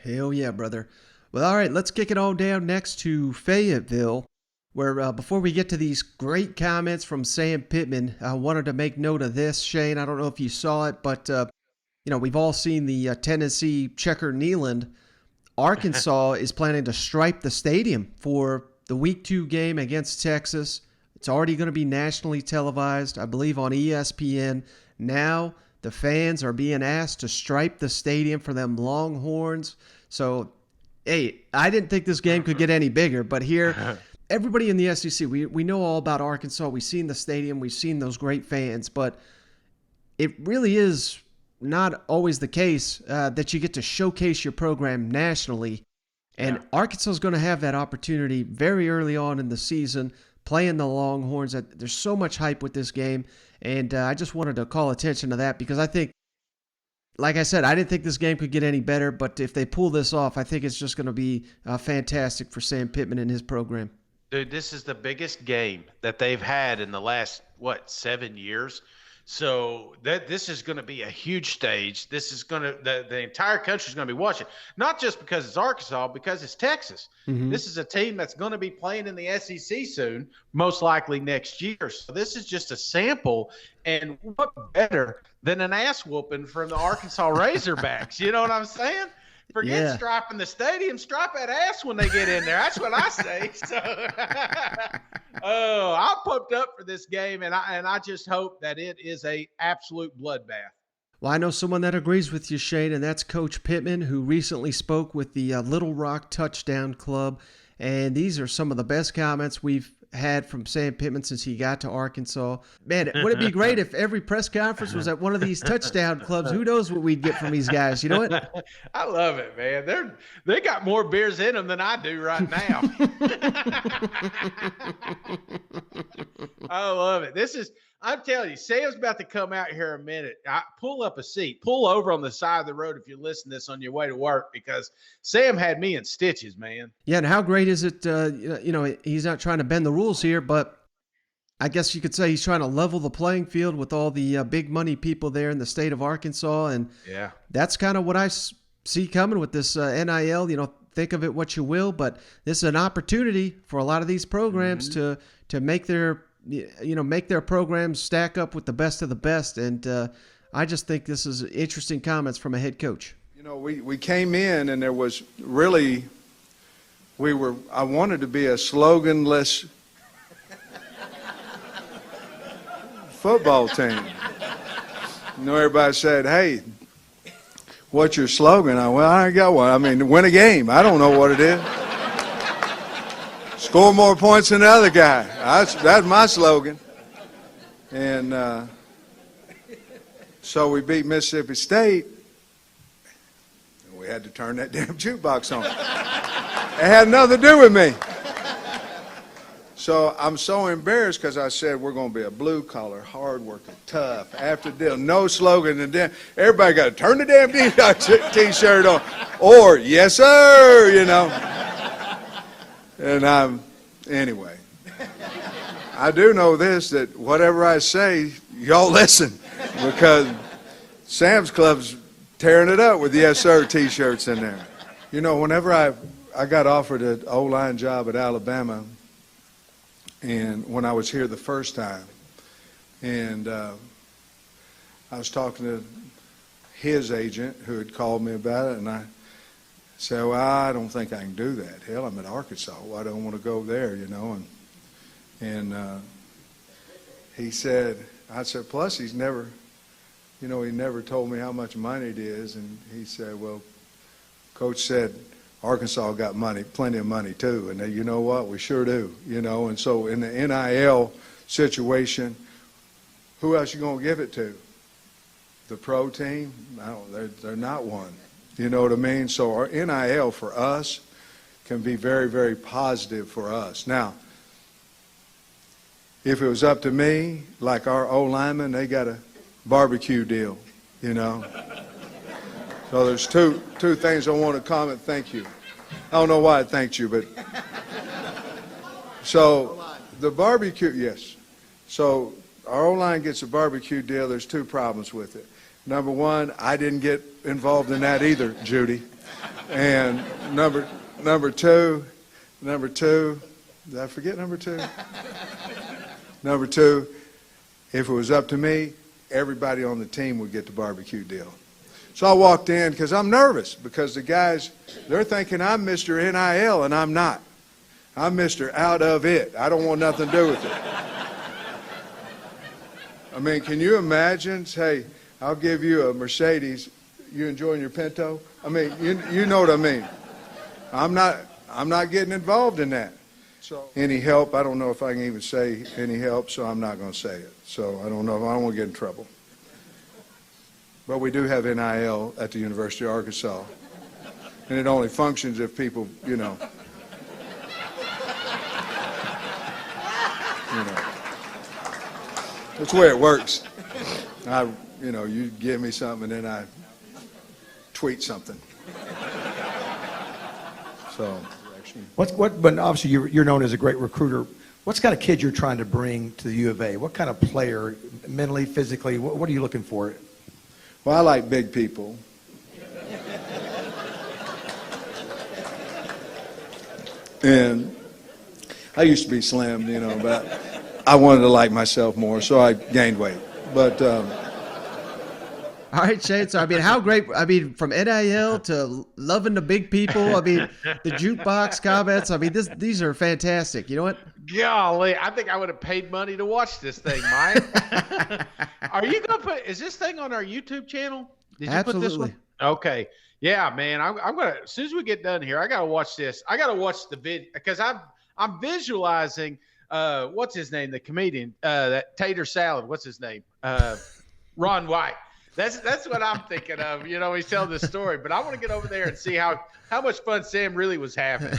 Hell yeah, brother. Well, all right, let's kick it all down next to Fayetteville, where before we get to these great comments from Sam Pittman, I wanted to make note of this, Shane. I don't know if you saw it, but, we've all seen the Tennessee checker Neyland. Arkansas is planning to stripe the stadium for the Week 2 game against Texas. It's already going to be nationally televised, I believe, on ESPN. Now the fans are being asked to stripe the stadium for them Longhorns. So, hey, I didn't think this game could get any bigger, but here, everybody in the SEC, we know all about Arkansas. We've seen the stadium. We've seen those great fans, but it really is not always the case that you get to showcase your program nationally. And Arkansas is going to have that opportunity very early on in the season, playing the Longhorns. There's so much hype with this game, and I just wanted to call attention to that because I think, like I said, I didn't think this game could get any better, but if they pull this off, I think it's just going to be fantastic for Sam Pittman and his program. Dude, this is the biggest game that they've had in the last, 7 years? So this is going to be a huge stage. This is going to the entire country is going to be watching, not just because it's Arkansas, because it's Texas. Mm-hmm. This is a team that's going to be playing in the SEC soon, most likely next year. So this is just a sample, and what better than an ass whooping from the Arkansas Razorbacks? You know what I'm saying? Forget striping the stadium. Stripe that ass when they get in there. That's what I say. So, I'm pumped up for this game, and I just hope that it is a absolute bloodbath. Well, I know someone that agrees with you, Shane, and that's Coach Pittman, who recently spoke with the Little Rock Touchdown Club. And these are some of the best comments we've had from Sam Pittman since he got to Arkansas. Man, would it be great if every press conference was at one of these touchdown clubs? Who knows what we'd get from these guys? You know what? I love it, man. They got more beers in them than I do right now. I love it. I'm telling you, Sam's about to come out here in a minute. Pull up a seat. Pull over on the side of the road if you're listening to this on your way to work, because Sam had me in stitches, man. Yeah, and how great is it, he's not trying to bend the rules here, but I guess you could say he's trying to level the playing field with all the big money people there in the state of Arkansas, and that's kind of what I see coming with this NIL. Think of it what you will, but this is an opportunity for a lot of these programs to make their programs stack up with the best of the best. And I just think this is interesting comments from a head coach. We came in and there was really, I wanted to be a sloganless football team. Everybody said, hey, what's your slogan? I ain't got one. I mean, win a game. I don't know what it is. Score more points than the other guy. That's my slogan. And so we beat Mississippi State. And we had to turn that damn jukebox on. It had nothing to do with me. So I'm so embarrassed because I said we're going to be a blue-collar, hard-working, tough, after deal, no slogan. And then everybody got to turn the damn T-shirt on. Or, yes, sir, And anyway, I do know this, that whatever I say, y'all listen, because Sam's Club's tearing it up with the yes sir T-shirts in there. Whenever I got offered an O-line job at Alabama, and when I was here the first time, and I was talking to his agent who had called me about it, and I said, well, I don't think I can do that. Hell, I'm in Arkansas. Well, I don't want to go there, And he said, I said, plus he's never, he never told me how much money it is. And he said, well, Coach said Arkansas got money, plenty of money too. And you know what? We sure do, And so in the NIL situation, who else you going to give it to? The pro team? No, they're not one. You know what I mean? So our NIL for us can be very, very positive for us. Now, if it was up to me, like our O-linemen, they got a barbecue deal, So there's two things I want to comment. Thank you. I don't know why I thanked you, but so the barbecue, yes. So our O-line gets a barbecue deal. There's two problems with it. Number one, I didn't get involved in that either, Judy. And number two, did I forget number two? Number two, if it was up to me, everybody on the team would get the barbecue deal. So I walked in because I'm nervous because the guys, they're thinking I'm Mr. NIL and I'm not. I'm Mr. Out of It. I don't want nothing to do with it. I mean, can you imagine, hey, I'll give you a Mercedes, you enjoying your Pinto? I mean, you know what I mean. I'm not getting involved in that. So any help, I don't know if I can even say any help, so I'm not going to say it. So I don't know, I don't want to get in trouble. But we do have NIL at the University of Arkansas. And it only functions if people, you know. That's the way it works. You give me something and then I tweet something. So, but obviously you're known as a great recruiter. What's kind of kid you're trying to bring to the U of A? What kind of player, mentally, physically, what are you looking for? Well, I like big people. And I used to be slim, but I wanted to like myself more, so I gained weight. But all right, Shane. So, how great, from NIL to loving the big people, the jukebox comments, these are fantastic. You know what? Golly, I think I would have paid money to watch this thing, Mike. Are you going to is this thing on our YouTube channel? Did you Absolutely. put this one? Okay. Yeah, man. I'm going to, as soon as we get done here, I got to watch this. I got to watch the video because I'm visualizing, what's his name? The comedian, that tater salad. What's his name? Ron White. That's what I'm thinking of. He's telling this story, but I want to get over there and see how much fun Sam really was having.